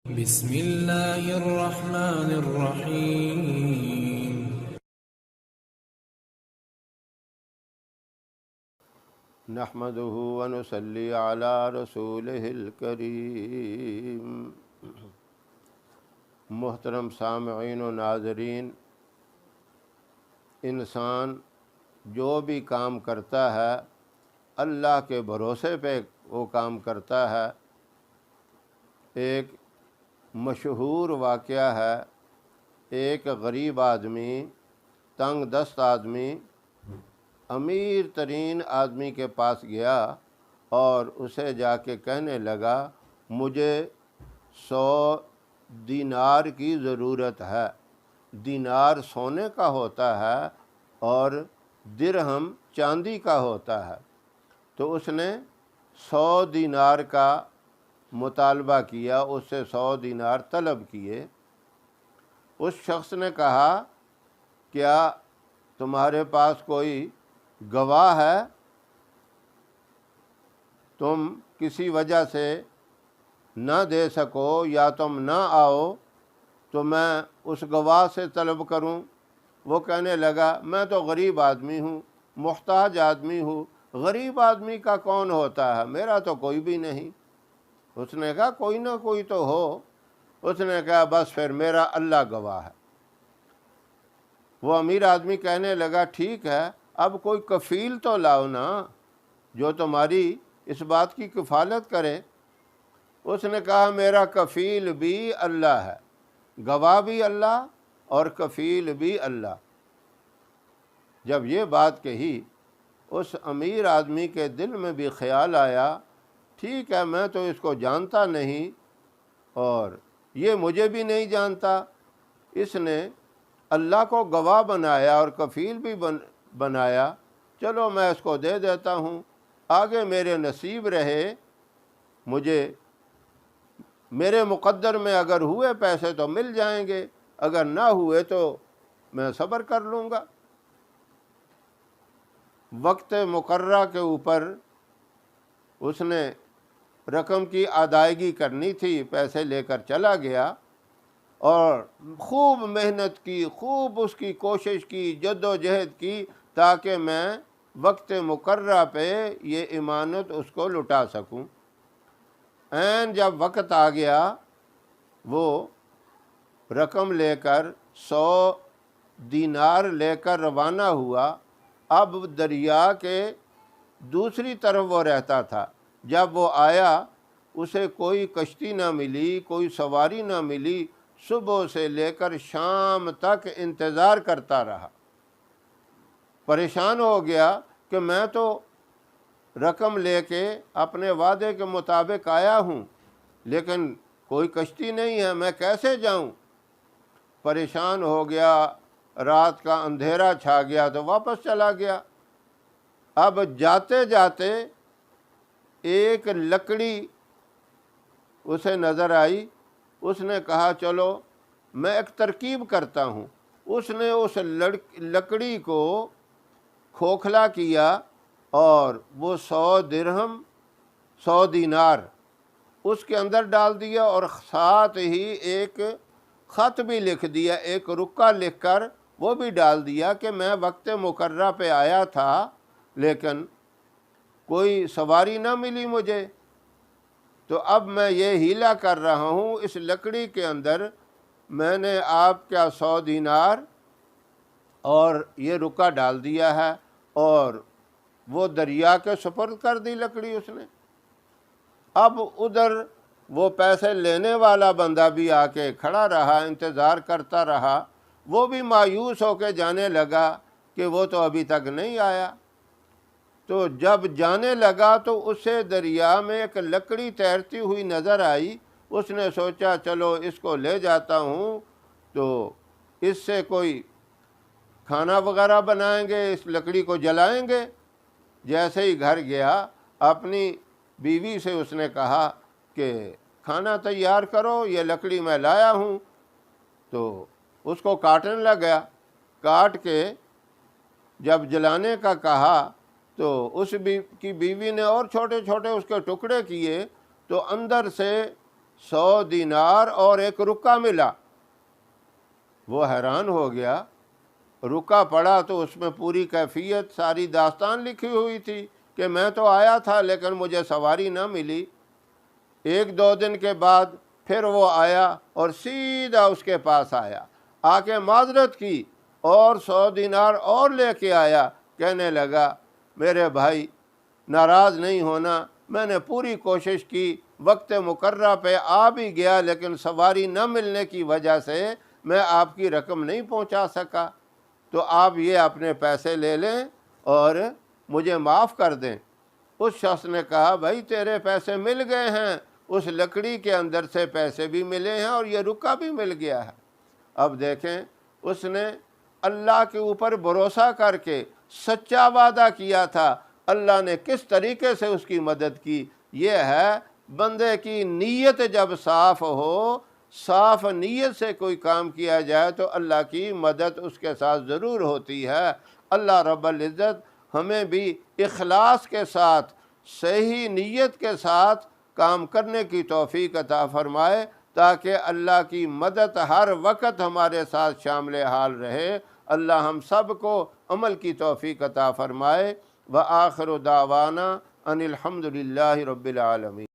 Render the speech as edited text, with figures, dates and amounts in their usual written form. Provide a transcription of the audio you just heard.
بسم اللہ الرحمن الرحیم۔ نحمده ونصلي على رسوله الكریم۔ محترم سامعین و ناظرین، انسان جو بھی کام کرتا ہے اللہ کے بھروسے پہ وہ کام کرتا ہے۔ ایک مشہور واقعہ ہے، ایک غریب آدمی، تنگ دست آدمی امیر ترین آدمی کے پاس گیا اور اسے جا کے کہنے لگا مجھے 100 دینار کی ضرورت ہے۔ دینار سونے کا ہوتا ہے اور درہم چاندی کا ہوتا ہے۔ تو اس نے 100 دینار کا مطالبہ کیا، اس سے 100 دینار طلب کیے۔ اس شخص نے کہا کیا تمہارے پاس کوئی گواہ ہے؟ تم کسی وجہ سے نہ دے سکو یا تم نہ آؤ تو میں اس گواہ سے طلب کروں؟ وہ کہنے لگا میں تو غریب آدمی ہوں، محتاج آدمی ہوں، غریب آدمی کا کون ہوتا ہے، میرا تو کوئی بھی نہیں۔ اس نے کہا کوئی نہ کوئی تو ہو۔ اس نے کہا بس پھر میرا اللہ گواہ ہے۔ وہ امیر آدمی کہنے لگا ٹھیک ہے، اب کوئی کفیل تو لاؤ نا جو تمہاری اس بات کی کفالت کرے۔ اس نے کہا میرا کفیل بھی اللہ ہے، گواہ بھی اللہ اور کفیل بھی اللہ۔ جب یہ بات کہی اس امیر آدمی کے دل میں بھی خیال آیا ٹھیک ہے، میں تو اس کو جانتا نہیں اور یہ مجھے بھی نہیں جانتا، اس نے اللہ کو گواہ بنایا اور کفیل بھی بنایا، چلو میں اس کو دے دیتا ہوں، آگے میرے نصیب رہے، مجھے میرے مقدر میں اگر ہوئے پیسے تو مل جائیں گے، اگر نہ ہوئے تو میں صبر کر لوں گا۔ وقت مقررہ کے اوپر اس نے رقم کی ادائیگی کرنی تھی، پیسے لے کر چلا گیا اور خوب محنت کی، خوب اس کی کوشش کی، جد و جہد کی تاکہ میں وقت مقررہ پہ یہ امانت اس کو لٹا سکوں۔ عین جب وقت آ گیا وہ رقم لے کر 100 دینار لے کر روانہ ہوا۔ اب دریا کے دوسری طرف وہ رہتا تھا، جب وہ آیا اسے کوئی کشتی نہ ملی، کوئی سواری نہ ملی، صبح سے لے کر شام تک انتظار کرتا رہا۔ پریشان ہو گیا کہ میں تو رقم لے کے اپنے وعدے کے مطابق آیا ہوں لیکن کوئی کشتی نہیں ہے، میں کیسے جاؤں؟ پریشان ہو گیا، رات کا اندھیرا چھا گیا تو واپس چلا گیا۔ اب جاتے جاتے ایک لکڑی اسے نظر آئی، اس نے کہا چلو میں ایک ترکیب کرتا ہوں۔ اس نے اس لکڑی کو کھوکھلا کیا اور وہ 100 درہم 100 دینار اس کے اندر ڈال دیا اور ساتھ ہی ایک خط بھی لکھ دیا، ایک رکا لکھ کر وہ بھی ڈال دیا کہ میں وقت مقررہ پہ آیا تھا لیکن کوئی سواری نہ ملی مجھے، تو اب میں یہ ہیلا کر رہا ہوں، اس لکڑی کے اندر میں نے آپ کا 100 دینار اور یہ رکا ڈال دیا ہے اور وہ دریا کے سپرد کر دی لکڑی اس نے۔ اب ادھر وہ پیسے لینے والا بندہ بھی آ کے کھڑا رہا، انتظار کرتا رہا، وہ بھی مایوس ہو کے جانے لگا کہ وہ تو ابھی تک نہیں آیا۔ تو جب جانے لگا تو اسے دریا میں ایک لکڑی تیرتی ہوئی نظر آئی، اس نے سوچا چلو اس کو لے جاتا ہوں تو اس سے کوئی کھانا وغیرہ بنائیں گے، اس لکڑی کو جلائیں گے۔ جیسے ہی گھر گیا اپنی بیوی سے اس نے کہا کہ کھانا تیار کرو، یہ لکڑی میں لایا ہوں، تو اس کو کاٹنے لگا۔ کاٹ کے جب جلانے کا کہا تو اس کی بیوی نے اور چھوٹے چھوٹے اس کے ٹکڑے کیے تو اندر سے 100 دینار اور ایک رکا ملا۔ وہ حیران ہو گیا، رکا پڑا تو اس میں پوری کیفیت ساری داستان لکھی ہوئی تھی کہ میں تو آیا تھا لیکن مجھے سواری نہ ملی۔ 1-2 دن کے بعد پھر وہ آیا اور سیدھا اس کے پاس آیا، آ کے معذرت کی اور 100 دینار اور لے کے آیا۔ کہنے لگا میرے بھائی ناراض نہیں ہونا، میں نے پوری کوشش کی، وقت مقررہ پہ آ بھی گیا لیکن سواری نہ ملنے کی وجہ سے میں آپ کی رقم نہیں پہنچا سکا، تو آپ یہ اپنے پیسے لے لیں اور مجھے معاف کر دیں۔ اس شخص نے کہا بھائی تیرے پیسے مل گئے ہیں، اس لکڑی کے اندر سے پیسے بھی ملے ہیں اور یہ رکا بھی مل گیا ہے۔ اب دیکھیں اس نے اللہ کے اوپر بھروسہ کر کے سچا وعدہ کیا تھا، اللہ نے کس طریقے سے اس کی مدد کی۔ یہ ہے بندے کی نیت جب صاف ہو، صاف نیت سے کوئی کام کیا جائے تو اللہ کی مدد اس کے ساتھ ضرور ہوتی ہے۔ اللہ رب العزت ہمیں بھی اخلاص کے ساتھ، صحیح نیت کے ساتھ کام کرنے کی توفیق عطا فرمائے تاکہ اللہ کی مدد ہر وقت ہمارے ساتھ شامل حال رہے۔ اللہ ہم سب کو عمل کی توفیق عطا فرمائے۔ وآخر دعوانا ان الحمد للہ رب العالمین۔